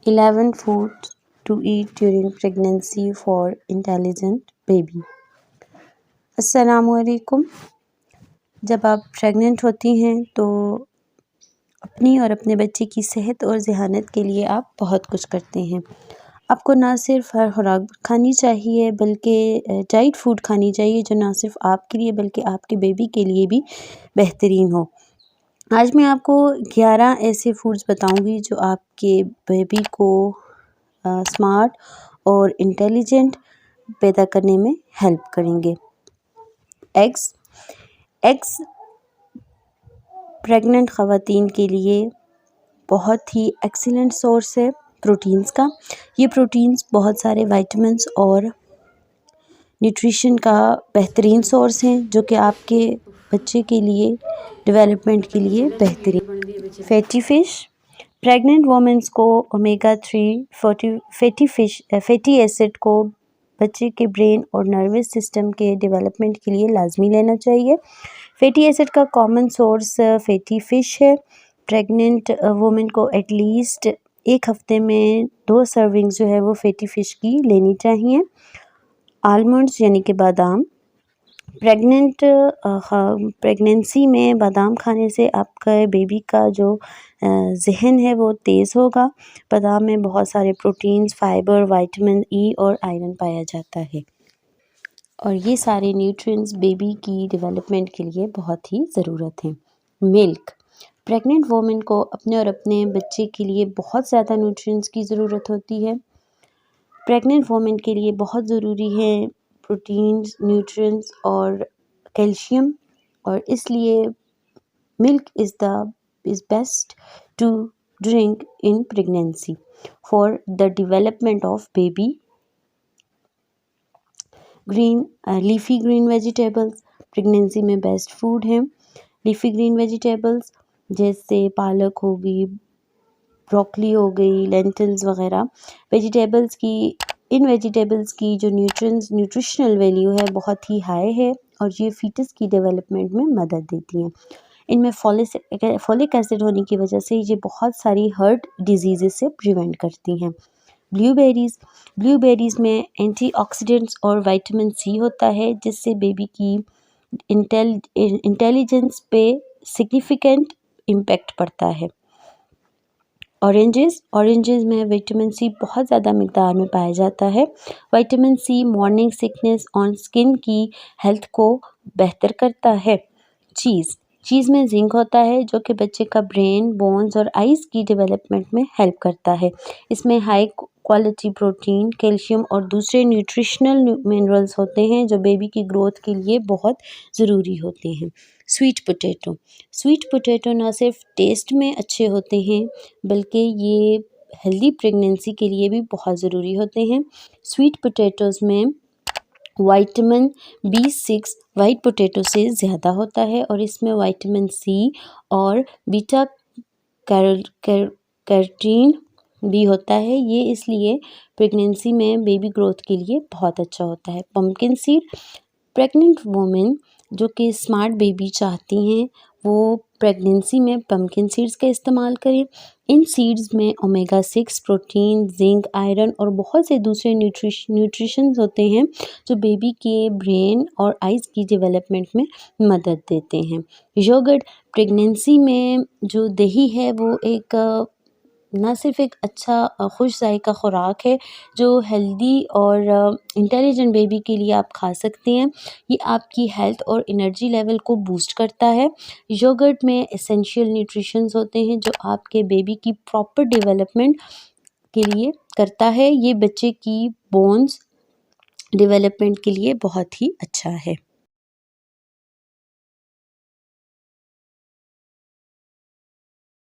11 foods to eat during pregnancy for intelligent baby। अस्सलामुअलैकुम। जब आप प्रेग्नेंट होती हैं तो अपनी और अपने बच्चे की सेहत और ज़हानत के लिए आप बहुत कुछ करते हैं। आपको ना सिर्फ हर खुराक खानी चाहिए बल्कि डाइट फूड खानी चाहिए जो ना सिर्फ आपके लिए बल्कि आपके बेबी के लिए भी बेहतरीन हो। आज मैं आपको 11 ऐसे फूड्स बताऊंगी जो आपके बेबी को स्मार्ट और इंटेलिजेंट पैदा करने में हेल्प करेंगे। एग्स प्रेग्नेंट ख़वातीन के लिए बहुत ही एक्सीलेंट सोर्स है प्रोटीन्स का। ये प्रोटीन्स बहुत सारे विटामिन्स और न्यूट्रिशन का बेहतरीन सोर्स हैं जो कि आपके बच्चे के लिए डेवलपमेंट के लिए बेहतरीन। फैटी फ़िश प्रेग्नेंट वुमेन्स को ओमेगा 3 फैटी एसिड को बच्चे के ब्रेन और नर्वस सिस्टम के डेवलपमेंट के लिए लाजमी लेना चाहिए। फैटी एसिड का कॉमन सोर्स फैटी फ़िश है। प्रेग्नेंट वुमेन को एटलीस्ट एक हफ्ते में 2 सर्विंग जो है वो फैटी फ़िश की लेनी चाहिए। आलमंड्स यानी कि बादाम प्रेगनेंसी में बादाम खाने से आपका बेबी का जो जहन है वो तेज़ होगा। बादाम में बहुत सारे प्रोटीन्स, फाइबर, विटामिन ई और आयरन पाया जाता है और ये सारे न्यूट्रिएंट्स बेबी की डेवलपमेंट के लिए बहुत ही ज़रूरत है। मिल्क प्रेग्नेंट वुमेन को अपने और अपने बच्चे के लिए बहुत ज़्यादा न्यूट्रिएंट्स की ज़रूरत होती है। प्रेग्नेंट वुमेन के लिए बहुत ज़रूरी है प्रोटीन्स, न्यूट्रिएंट्स और कैल्शियम और इसलिए milk is best to drink in pregnancy for the development of baby. Leafy green vegetables pregnancy में बेस्ट फूड है। लीफ़ी ग्रीन वेजिटेबल्स जैसे पालक हो गई, ब्रोकली हो गई, लेंटिल्स वगैरह इन वेजिटेबल्स की जो न्यूट्रिशनल वैल्यू है बहुत ही हाई है और ये फीटस की डेवलपमेंट में मदद देती हैं। इनमें फॉलिक एसिड होने की वजह से ये बहुत सारी हार्ट डिजीज़ से प्रिवेंट करती हैं। ब्लूबेरीज़ में एंटीऑक्सीडेंट्स और विटामिन सी होता है जिससे बेबी की इंटेलिजेंस पे सिग्निफिकेंट इम्पैक्ट पड़ता है। ऑरेंजेस में विटामिन सी बहुत ज़्यादा मिकदार में पाया जाता है। विटामिन सी मॉर्निंग सिकनेस और स्किन की हेल्थ को बेहतर करता है। चीज़ में जिंक होता है जो कि बच्चे का ब्रेन, बोन्स और आइज़ की डेवलपमेंट में हेल्प करता है। इसमें हाई क्वालिटी प्रोटीन, कैल्शियम और दूसरे न्यूट्रिशनल मिनरल्स होते हैं जो बेबी की ग्रोथ के लिए बहुत ज़रूरी होते हैं। स्वीट पोटैटो ना सिर्फ टेस्ट में अच्छे होते हैं बल्कि ये हेल्दी प्रेगनेंसी के लिए भी बहुत ज़रूरी होते हैं। स्वीट पोटैटोज़ में विटामिन B6 वाइट पोटैटो से ज़्यादा होता है और इसमें विटामिन सी और बीटा कैरोटीन भी होता है। ये इसलिए प्रेगनेंसी में बेबी ग्रोथ के लिए बहुत अच्छा होता है। पम्पकिन सीड प्रेग्नेंट वुमेन जो कि स्मार्ट बेबी चाहती हैं वो प्रेगनेंसी में पम्पकिन सीड्स का इस्तेमाल करें। इन सीड्स में ओमेगा 6 प्रोटीन, जिंक, आयरन और बहुत से दूसरे न्यूट्रिशंस होते हैं जो बेबी के ब्रेन और आइज़ की डेवलपमेंट में मदद देते हैं। योगर्ट प्रेगनेंसी में जो दही है वो एक ना सिर्फ एक अच्छा खुश जायका खुराक है जो हेल्दी और इंटेलिजेंट बेबी के लिए आप खा सकते हैं। ये आपकी हेल्थ और एनर्जी लेवल को बूस्ट करता है। योगर्ट में एसेंशियल न्यूट्रिशंस होते हैं जो आपके बेबी की प्रॉपर डेवलपमेंट के लिए करता है। ये बच्चे की बोन्स डेवलपमेंट के लिए बहुत ही अच्छा है।